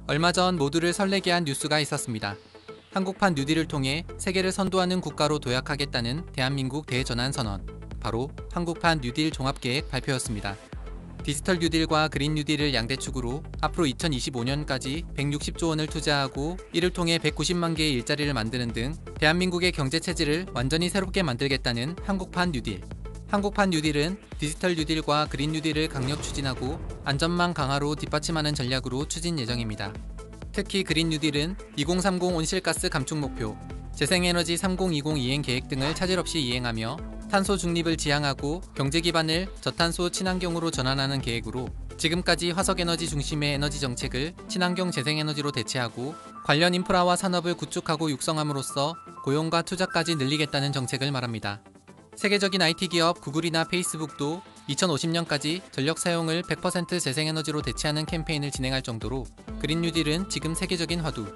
얼마 전 모두를 설레게 한 뉴스가 있었습니다. 한국판 뉴딜을 통해 세계를 선도하는 국가로 도약하겠다는 대한민국 대전환선언, 바로 한국판 뉴딜 종합계획 발표였습니다. 디지털 뉴딜과 그린 뉴딜을 양대축으로 앞으로 2025년까지 160조 원을 투자하고 이를 통해 190만 개의 일자리를 만드는 등 대한민국의 경제 체질을 완전히 새롭게 만들겠다는 한국판 뉴딜. 한국판 뉴딜은 디지털 뉴딜과 그린 뉴딜을 강력 추진하고 안전망 강화로 뒷받침하는 전략으로 추진 예정입니다. 특히 그린 뉴딜은 2030 온실가스 감축 목표, 재생에너지 3020 이행 계획 등을 차질 없이 이행하며 탄소 중립을 지향하고 경제 기반을 저탄소 친환경으로 전환하는 계획으로 지금까지 화석에너지 중심의 에너지 정책을 친환경 재생에너지로 대체하고 관련 인프라와 산업을 구축하고 육성함으로써 고용과 투자까지 늘리겠다는 정책을 말합니다. 세계적인 IT 기업 구글이나 페이스북도 2050년까지 전력 사용을 100% 재생에너지로 대체하는 캠페인을 진행할 정도로 그린 뉴딜은 지금 세계적인 화두.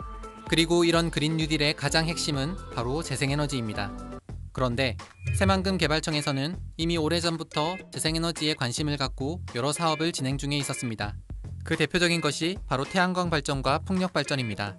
그리고 이런 그린 뉴딜의 가장 핵심은 바로 재생에너지입니다. 그런데 새만금 개발청에서는 이미 오래전부터 재생에너지에 관심을 갖고 여러 사업을 진행 중에 있었습니다. 그 대표적인 것이 바로 태양광 발전과 풍력 발전입니다.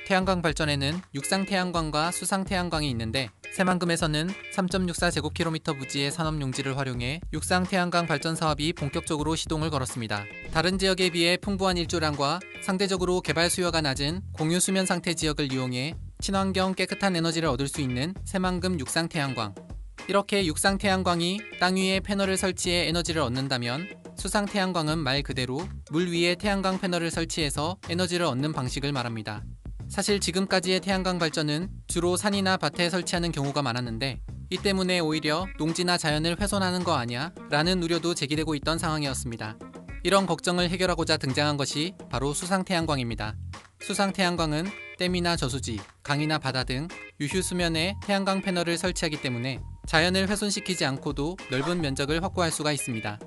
태양광 발전에는 육상 태양광과 수상 태양광이 있는데 새만금에서는 3.64제곱킬로미터 부지의 산업용지를 활용해 육상 태양광 발전 사업이 본격적으로 시동을 걸었습니다. 다른 지역에 비해 풍부한 일조량과 상대적으로 개발 수요가 낮은 공유 수면 상태 지역을 이용해 친환경 깨끗한 에너지를 얻을 수 있는 새만금 육상 태양광. 이렇게 육상 태양광이 땅 위에 패널을 설치해 에너지를 얻는다면 수상 태양광은 말 그대로 물 위에 태양광 패널을 설치해서 에너지를 얻는 방식을 말합니다. 사실 지금까지의 태양광 발전은 주로 산이나 밭에 설치하는 경우가 많았는데 이 때문에 오히려 농지나 자연을 훼손하는 거 아니야? 라는 우려도 제기되고 있던 상황이었습니다. 이런 걱정을 해결하고자 등장한 것이 바로 수상 태양광입니다. 수상 태양광은 댐이나 저수지, 강이나 바다 등 유휴 수면에 태양광 패널을 설치하기 때문에 자연을 훼손시키지 않고도 넓은 면적을 확보할 수가 있습니다.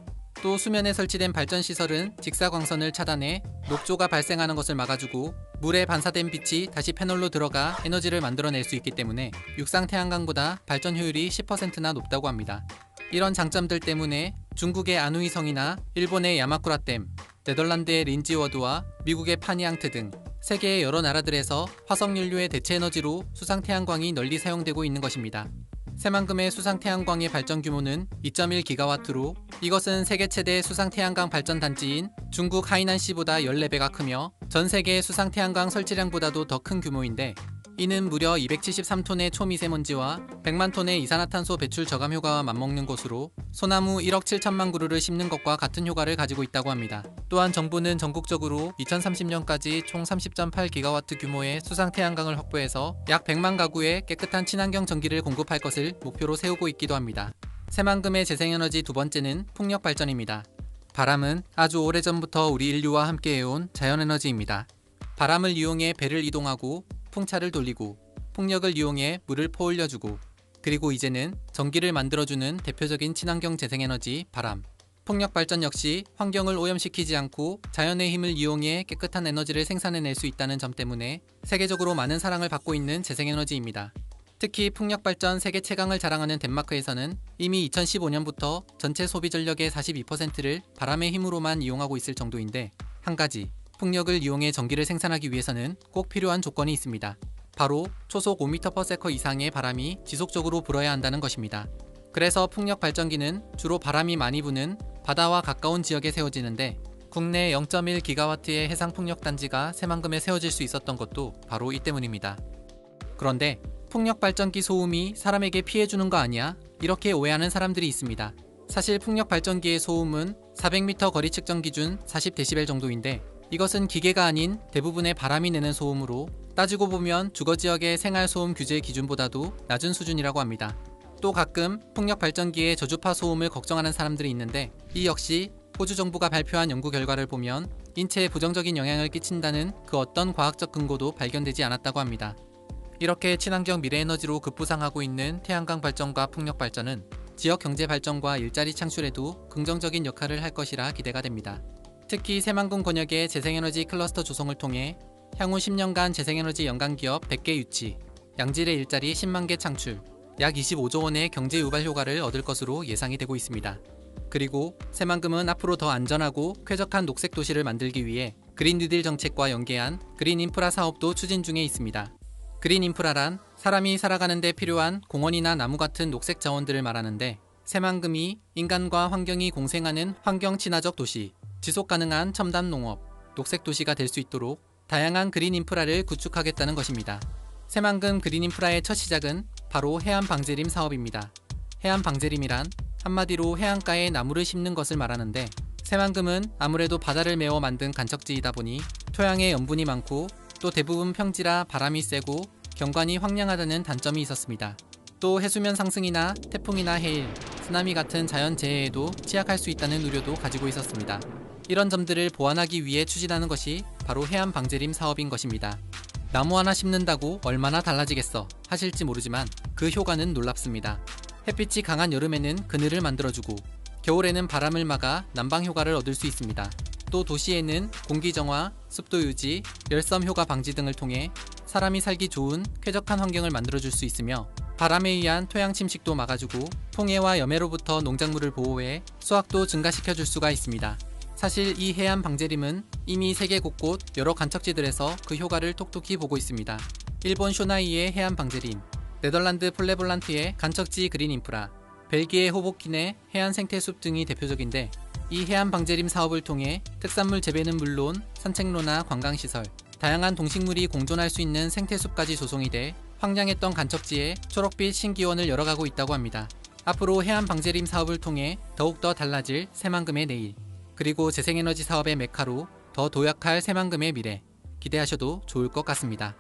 또 수면에 설치된 발전시설은 직사광선을 차단해 녹조가 발생하는 것을 막아주고 물에 반사된 빛이 다시 패널로 들어가 에너지를 만들어낼 수 있기 때문에 육상 태양광보다 발전 효율이 10%나 높다고 합니다. 이런 장점들 때문에 중국의 안후이성이나 일본의 야마쿠라댐, 네덜란드의 린지워드와 미국의 파니앙트 등 세계의 여러 나라들에서 화석연료의 대체 에너지로 수상 태양광이 널리 사용되고 있는 것입니다. 새만금의 수상 태양광의 발전 규모는 2.1기가와트로 이것은 세계 최대 수상 태양광 발전 단지인 중국 하이난시보다 14배가 크며 전 세계 수상 태양광 설치량보다도 더 큰 규모인데 이는 무려 273톤의 초미세먼지와 100만 톤의 이산화탄소 배출 저감 효과와 맞먹는 것으로 소나무 1억 7천만 그루를 심는 것과 같은 효과를 가지고 있다고 합니다. 또한 정부는 전국적으로 2030년까지 총 30.8기가와트 규모의 수상 태양광을 확보해서 약 100만 가구에 깨끗한 친환경 전기를 공급할 것을 목표로 세우고 있기도 합니다. 새만금의 재생에너지 두 번째는 풍력 발전입니다. 바람은 아주 오래전부터 우리 인류와 함께해온 자연에너지입니다. 바람을 이용해 배를 이동하고 풍차를 돌리고 풍력을 이용해 물을 퍼올려주고 그리고 이제는 전기를 만들어주는 대표적인 친환경 재생에너지 바람. 풍력 발전 역시 환경을 오염시키지 않고 자연의 힘을 이용해 깨끗한 에너지를 생산해낼 수 있다는 점 때문에 세계적으로 많은 사랑을 받고 있는 재생에너지입니다. 특히 풍력 발전 세계 최강을 자랑하는 덴마크에서는 이미 2015년부터 전체 소비 전력의 42%를 바람의 힘으로만 이용하고 있을 정도인데 한 가지 풍력을 이용해 전기를 생산하기 위해서는 꼭 필요한 조건이 있습니다. 바로 초속 5m/s 이상의 바람이 지속적으로 불어야 한다는 것입니다. 그래서 풍력 발전기는 주로 바람이 많이 부는 바다와 가까운 지역에 세워지는데 국내 0.1기가와트의 해상 풍력 단지가 새만금에 세워질 수 있었던 것도 바로 이 때문입니다. 그런데 풍력 발전기 소음이 사람에게 피해 주는 거 아니야? 이렇게 오해하는 사람들이 있습니다. 사실 풍력 발전기의 소음은 400m 거리 측정 기준 40dB 정도인데 이것은 기계가 아닌 대부분의 바람이 내는 소음으로 따지고 보면 주거지역의 생활소음 규제 기준보다도 낮은 수준이라고 합니다. 또 가끔 풍력 발전기의 저주파 소음을 걱정하는 사람들이 있는데 이 역시 호주 정부가 발표한 연구 결과를 보면 인체에 부정적인 영향을 끼친다는 그 어떤 과학적 근거도 발견되지 않았다고 합니다. 이렇게 친환경 미래에너지로 급부상하고 있는 태양광 발전과 풍력 발전은 지역 경제 발전과 일자리 창출에도 긍정적인 역할을 할 것이라 기대가 됩니다. 특히 새만금 권역의 재생에너지 클러스터 조성을 통해 향후 10년간 재생에너지 연간기업 100개 유치, 양질의 일자리 10만 개 창출, 약 25조 원의 경제 유발 효과를 얻을 것으로 예상이 되고 있습니다. 그리고 새만금은 앞으로 더 안전하고 쾌적한 녹색 도시를 만들기 위해 그린 뉴딜 정책과 연계한 그린 인프라 사업도 추진 중에 있습니다. 그린 인프라란 사람이 살아가는 데 필요한 공원이나 나무 같은 녹색 자원들을 말하는데, 새만금이 인간과 환경이 공생하는 환경 친화적 도시, 지속 가능한 첨단 농업, 녹색 도시가 될 수 있도록 다양한 그린 인프라를 구축하겠다는 것입니다. 새만금 그린 인프라의 첫 시작은 바로 해안 방제림 사업입니다. 해안 방제림이란 한마디로 해안가에 나무를 심는 것을 말하는데, 새만금은 아무래도 바다를 메워 만든 간척지이다 보니 토양에 염분이 많고 또 대부분 평지라 바람이 세고 경관이 황량하다는 단점이 있었습니다. 또 해수면 상승이나 태풍이나 해일, 쓰나미 같은 자연재해에도 취약할 수 있다는 우려도 가지고 있었습니다. 이런 점들을 보완하기 위해 추진하는 것이 바로 해안 방제림 사업인 것입니다. 나무 하나 심는다고 얼마나 달라지겠어 하실지 모르지만 그 효과는 놀랍습니다. 햇빛이 강한 여름에는 그늘을 만들어주고 겨울에는 바람을 막아 난방 효과를 얻을 수 있습니다. 또 도시에는 공기 정화, 습도 유지, 열섬 효과 방지 등을 통해 사람이 살기 좋은 쾌적한 환경을 만들어줄 수 있으며, 바람에 의한 토양 침식도 막아주고 풍해와 염해로부터 농작물을 보호해 수확도 증가시켜줄 수가 있습니다. 사실 이 해안 방제림은 이미 세계 곳곳 여러 간척지들에서 그 효과를 톡톡히 보고 있습니다. 일본 쇼나이의 해안 방제림, 네덜란드 플레볼란트의 간척지 그린 인프라, 벨기에 호보킨의 해안 생태숲 등이 대표적인데, 이 해안 방제림 사업을 통해 특산물 재배는 물론 산책로나 관광시설, 다양한 동식물이 공존할 수 있는 생태숲까지 조성이 돼 황량했던 간척지에 초록빛 신기원을 열어가고 있다고 합니다. 앞으로 해안 방제림 사업을 통해 더욱더 달라질 새만금의 내일, 그리고 재생에너지 사업의 메카로 더 도약할 새만금의 미래, 기대하셔도 좋을 것 같습니다.